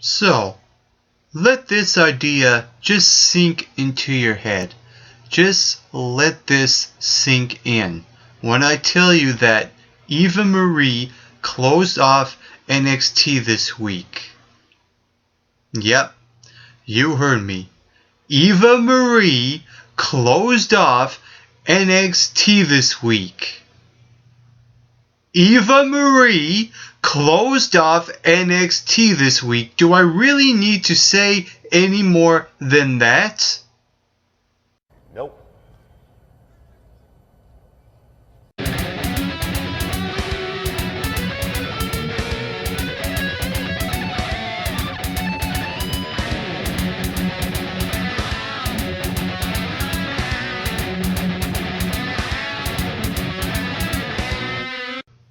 So, let this idea just sink into your head. Just let this sink in. When I tell you that Eva Marie closed off NXT this week. Yep, you heard me. Eva Marie closed off NXT this week. Eva Marie closed off NXT this week. Do I really need to say any more than that? Nope.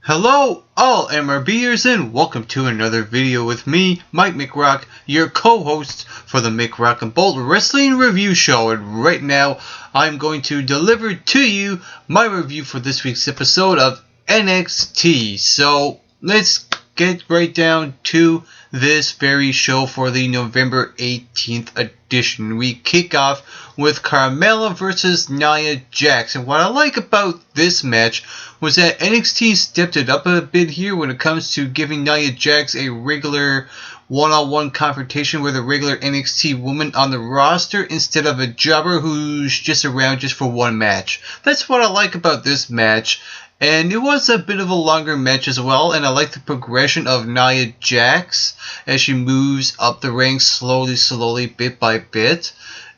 Hello all MRBers and welcome to another video with me, Mike McRock, your co-host for the McRock and Bolt Wrestling Review Show. And right now I'm going to deliver to you my review for this week's episode of NXT. So let's get right down to this very show for the November 18th edition. We kick off with Carmella versus Nia Jax. And what I like about this match was that NXT stepped it up a bit here when it comes to giving Nia Jax a regular one-on-one confrontation with a regular NXT woman on the roster instead of a jobber who's just around just for one match. That's what I like about this match. And it was a bit of a longer match as well, and I like the progression of Nia Jax as she moves up the ranks slowly, bit by bit.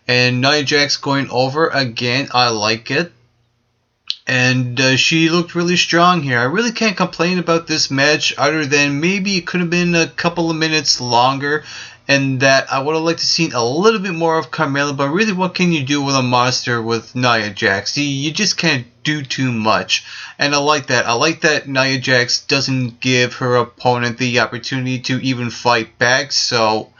And Nia Jax going over again, I like it. And she looked really strong here. I really can't complain about this match other than maybe it could have been a couple of minutes longer and that I would have liked to see a little bit more of Carmella, but really what can you do with a monster with Nia Jax? You just can't do too much. And I like that. I like that Nia Jax doesn't give her opponent the opportunity to even fight back, so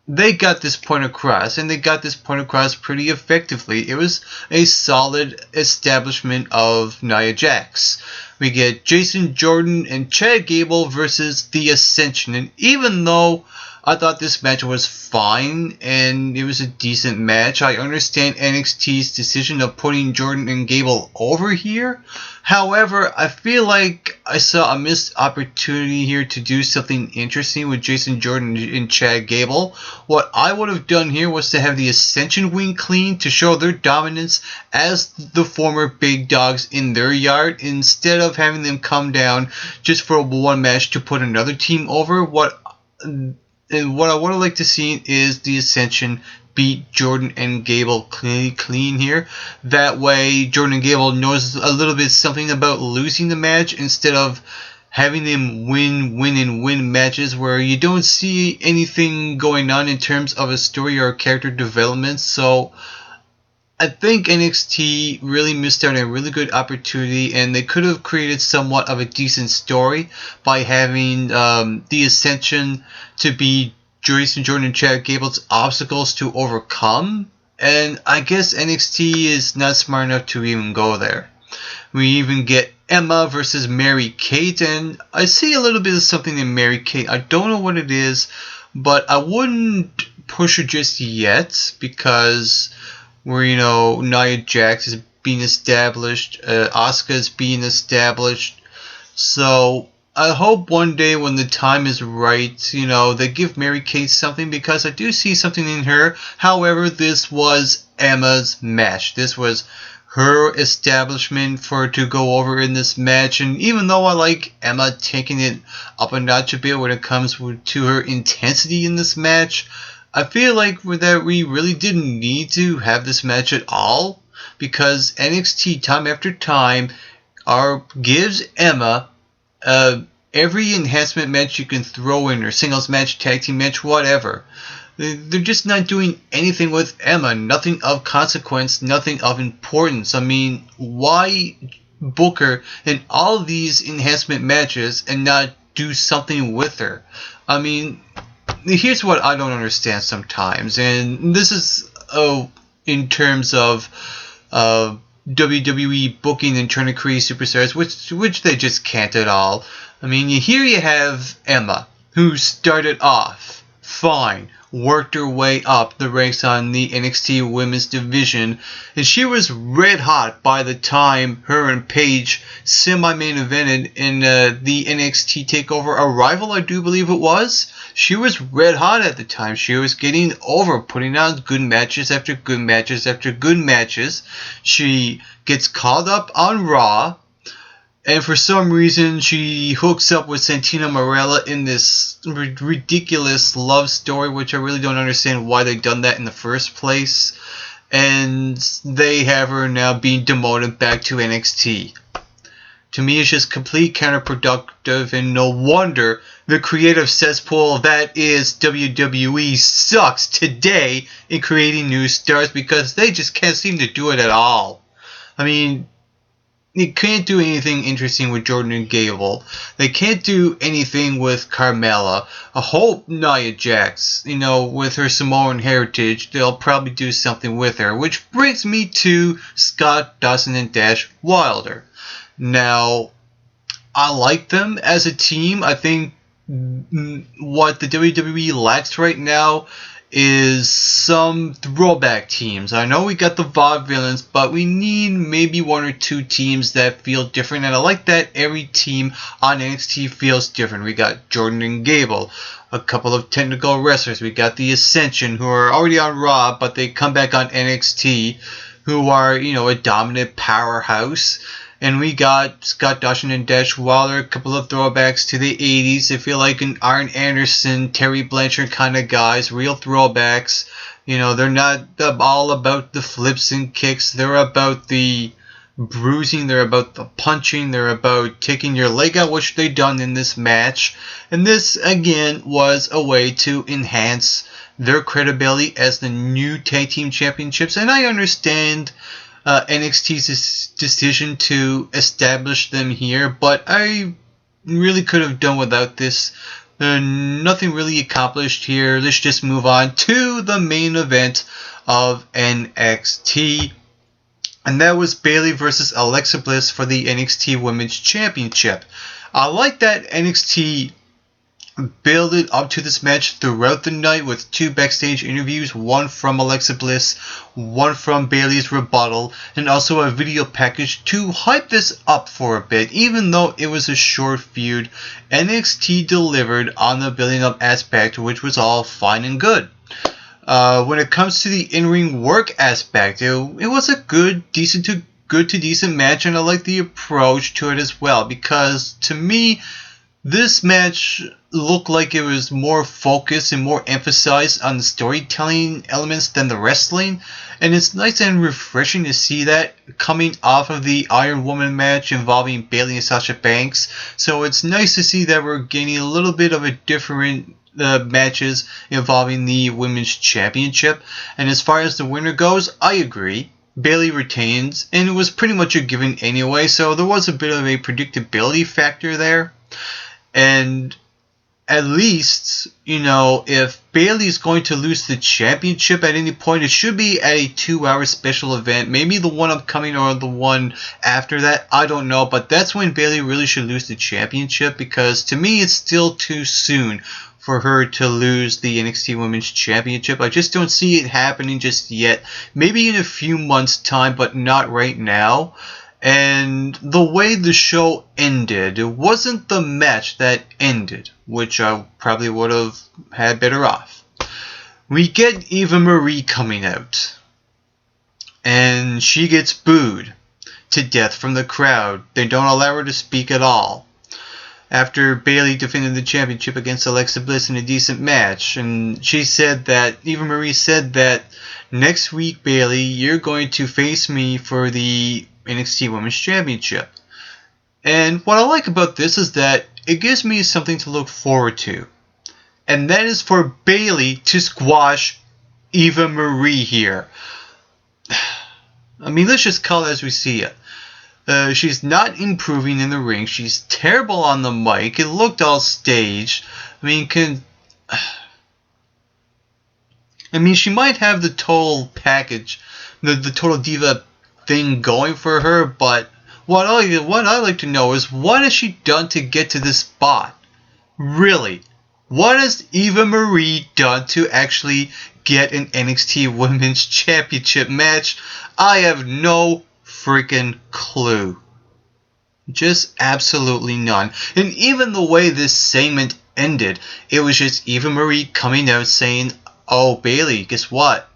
they got this point across, and they got this point across pretty effectively. It was a solid establishment of Nia Jax. We get Jason Jordan and Chad Gable versus The Ascension, and even though I thought this match was fine and it was a decent match, I understand NXT's decision of putting Jordan and Gable over here. However, I feel like I saw a missed opportunity here to do something interesting with Jason Jordan and Chad Gable. What I would have done here was to have the Ascension win clean to show their dominance as the former big dogs in their yard, instead of having them come down just for one match to put another team over. What I would have liked to see is the Ascension beat Jordan and Gable clean here. That way Jordan and Gable knows a little bit something about losing the match instead of having them win matches where you don't see anything going on in terms of a story or character development. So I think NXT really missed out on a really good opportunity, and they could have created somewhat of a decent story by having the Ascension to be Jason Jordan and Chad Gable's obstacles to overcome. And I guess NXT is not smart enough to even go there. We even get Emma versus Mary Kate, and I see a little bit of something in Mary Kate. I don't know what it is, but I wouldn't push her just yet because Nia Jax is being established, Asuka is being established. So I hope one day when the time is right, they give Mary Kate something, because I do see something in her. However, this was Emma's match. This was her establishment for her to go over in this match. And even though I like Emma taking it up a notch a bit when it comes to her intensity in this match, I feel like that we really didn't need to have this match at all, because NXT time after time gives Emma every enhancement match you can throw in, or singles match, tag team match, whatever. They're just not doing anything with Emma. Nothing of consequence, nothing of importance. I mean, why book her in all of these enhancement matches and not do something with her? I mean, here's what I don't understand sometimes, and this is in terms of WWE booking and trying to create superstars, which they just can't at all. I mean, here you have Emma, who started off fine, worked her way up the ranks on the NXT women's division, and she was red hot by the time her and Paige semi-main evented in the NXT TakeOver Arrival, I do believe it was. She was red hot at the time. She was getting over, putting on good matches after good matches after good matches. She gets called up on Raw, and for some reason, she hooks up with Santina Marella in this ridiculous love story, which I really don't understand why they done that in the first place. And they have her now being demoted back to NXT. To me, it's just complete counterproductive, and no wonder the creative cesspool that is WWE sucks today in creating new stars, because they just can't seem to do it at all. I mean, you can't do anything interesting with Jordan and Gable. They can't do anything with Carmella. I hope Nia Jax, with her Samoan heritage, they'll probably do something with her. Which brings me to Scott Dawson and Dash Wilder. Now, I like them as a team. I think what the WWE lacks right now is some throwback teams. I know we got the Vaudevillains, but we need maybe one or two teams that feel different, and I like that every team on NXT feels different. We got Jordan and Gable, a couple of technical wrestlers. We got the Ascension, who are already on Raw, but they come back on NXT, who are, a dominant powerhouse. And we got Scott Dawson and Dash Wilder, a couple of throwbacks to the 80s. They feel like an Arn Anderson, Terry Blanchard kind of guys, real throwbacks. They're not all about the flips and kicks. They're about the bruising. They're about the punching. They're about taking your leg out, which they done in this match. And this, again, was a way to enhance their credibility as the new tag team championships. And I understand NXT's decision to establish them here, but I really could have done without this. Nothing really accomplished here. Let's just move on to the main event of NXT, and that was Bayley versus Alexa Bliss for the NXT Women's Championship. I like that NXT build it up to this match throughout the night with two backstage interviews, one from Alexa Bliss, one from Bayley's rebuttal, and also a video package to hype this up for a bit. Even though it was a short feud, NXT delivered on the building up aspect, which was all fine and good. When it comes to the in-ring work aspect, it was a good to decent match, and I like the approach to it as well, because to me, this match looked like it was more focused and more emphasized on the storytelling elements than the wrestling. And it's nice and refreshing to see that coming off of the Iron Woman match involving Bayley and Sasha Banks. So it's nice to see that we're getting a little bit of a different matches involving the Women's Championship. And as far as the winner goes, I agree. Bayley retains, and it was pretty much a given anyway, so there was a bit of a predictability factor there. And at least, if Bayley's going to lose the championship at any point, it should be at a 2-hour special event. Maybe the one upcoming or the one after that. I don't know. But that's when Bayley really should lose the championship, because to me it's still too soon for her to lose the NXT Women's Championship. I just don't see it happening just yet. Maybe in a few months' time, but not right now. And the way the show ended, it wasn't the match that ended, which I probably would have had better off. We get Eva Marie coming out, and she gets booed to death from the crowd. They don't allow her to speak at all. After Bayley defended the championship against Alexa Bliss in a decent match, and Eva Marie said that next week, Bayley, you're going to face me for the NXT Women's Championship. And what I like about this is that it gives me something to look forward to. And that is for Bayley to squash Eva Marie here. I mean, let's just call it as we see it. She's not improving in the ring. She's terrible on the mic. It looked all staged. I mean, she might have the total package, the total diva thing going for her, but what I like to know is, what has she done to get to this spot? Really, What has Eva Marie done to actually get an NXT Women's Championship match? I have no freaking clue. Just absolutely none. And even the way this segment ended, it was just Eva Marie coming out saying, "Oh, Bayley, guess what?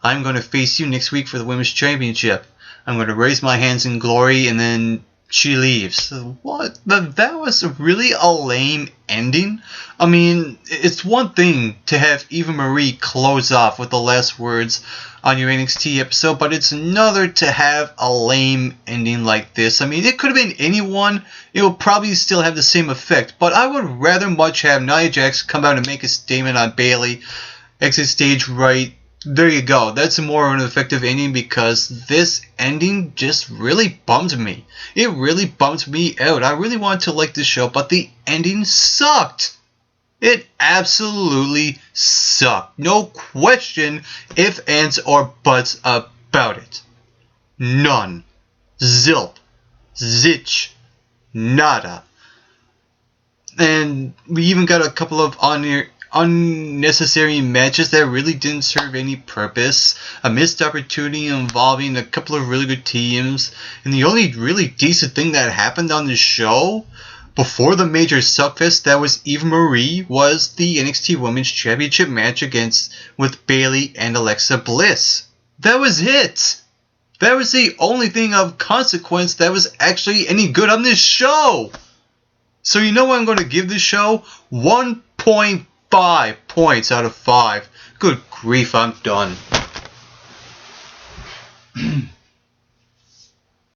I'm going to face you next week for the Women's Championship. I'm going to raise my hands in glory," and then she leaves. What? That was really a lame ending. I mean, it's one thing to have Eva Marie close off with the last words on your NXT episode, but it's another to have a lame ending like this. I mean, it could have been anyone. It will probably still have the same effect, but I would rather much have Nia Jax come out and make a statement on Bayley, exit stage right. There you go. That's more of an effective ending, because this ending just really bummed me. It really bummed me out. I really wanted to like this show, but the ending sucked. It absolutely sucked. No question, ifs, ands, or buts about it. None. Zilp. Zitch. Nada. And we even got a couple of unnecessary matches that really didn't serve any purpose. A missed opportunity involving a couple of really good teams. And the only really decent thing that happened on the show before the major suckfest that was Eva Marie was the NXT Women's Championship match with Bayley and Alexa Bliss. That was it. That was the only thing of consequence that was actually any good on this show. So you know what I'm going to give this show? 1.5 points out of 5. Good grief, I'm done.